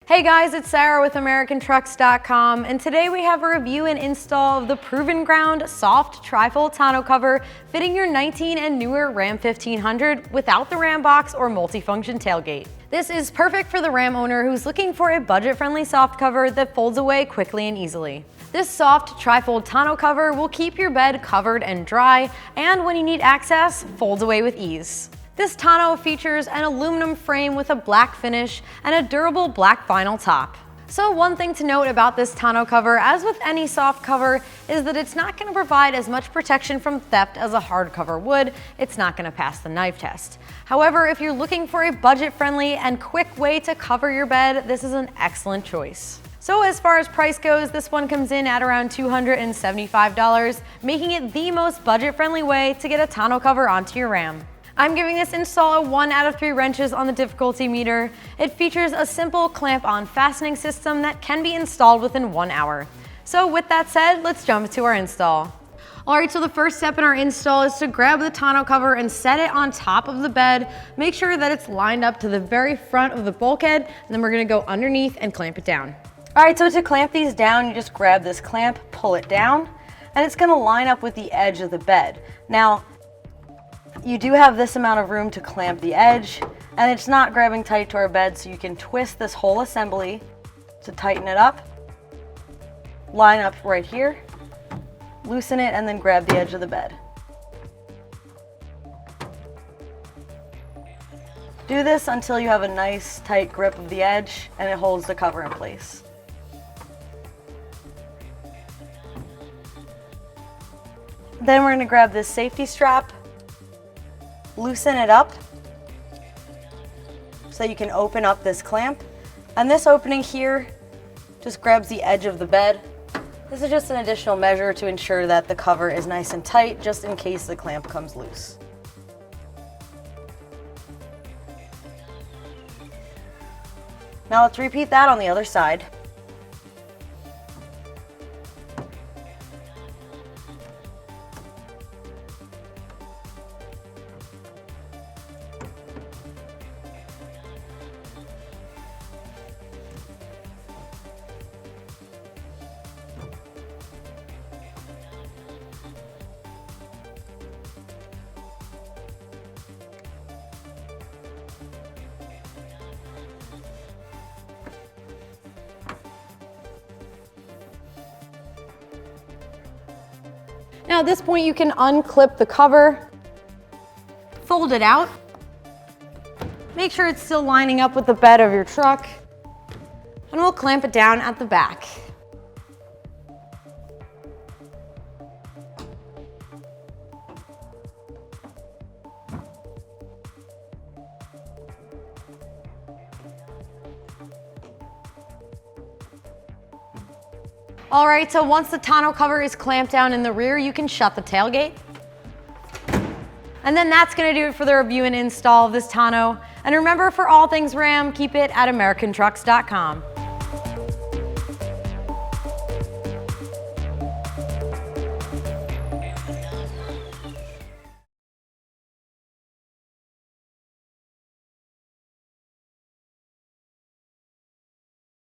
Hey guys, it's Sarah with AmericanTrucks.com, and today we have a review and install of the proven ground soft trifold tonneau cover fitting your 19 and newer Ram 1500 without the Ram box or multifunction tailgate. This is perfect for the Ram owner who's looking for a budget-friendly soft cover that folds away quickly and easily. This soft trifold tonneau cover will keep your bed covered and dry, and when you need access, folds away with ease. This tonneau features an aluminum frame with a black finish and a durable black vinyl top. So one thing to note about this tonneau cover, as with any soft cover, is that it's not going to provide as much protection from theft as a hard cover would. It's not going to pass the knife test. However, if you're looking for a budget-friendly and quick way to cover your bed, this is an excellent choice. So as far as price goes, this one comes in at around $275, making it the most budget-friendly way to get a tonneau cover onto your Ram. I'm giving this install a 1 out of 3 wrenches on the difficulty meter. It features a simple clamp-on fastening system that can be installed within 1 hour. So with that said, let's jump into our install. Alright, so the first step in our install is to grab the tonneau cover and set it on top of the bed. Make sure that it's lined up to the very front of the bulkhead, and then we're going to go underneath and clamp it down. Alright, so to clamp these down, you just grab this clamp, pull it down, and it's going to line up with the edge of the bed. Now, you do have this amount of room to clamp the edge, and it's not grabbing tight to our bed, so you can twist this whole assembly to tighten it up, line up right here, loosen it, and then grab the edge of the bed. Do this until you have a nice tight grip of the edge and it holds the cover in place. Then we're going to grab this safety strap, loosen it up so you can open up this clamp, and this opening here just grabs the edge of the bed. This is just an additional measure to ensure that the cover is nice and tight, just in case the clamp comes loose. Now let's repeat that on the other side. Now at this point you can unclip the cover, fold it out, make sure it's still lining up with the bed of your truck, and we'll clamp it down at the back. Alright, so once the tonneau cover is clamped down in the rear, you can shut the tailgate. And then that's going to do it for the review and install of this tonneau. And remember, for all things Ram, keep it at AmericanTrucks.com.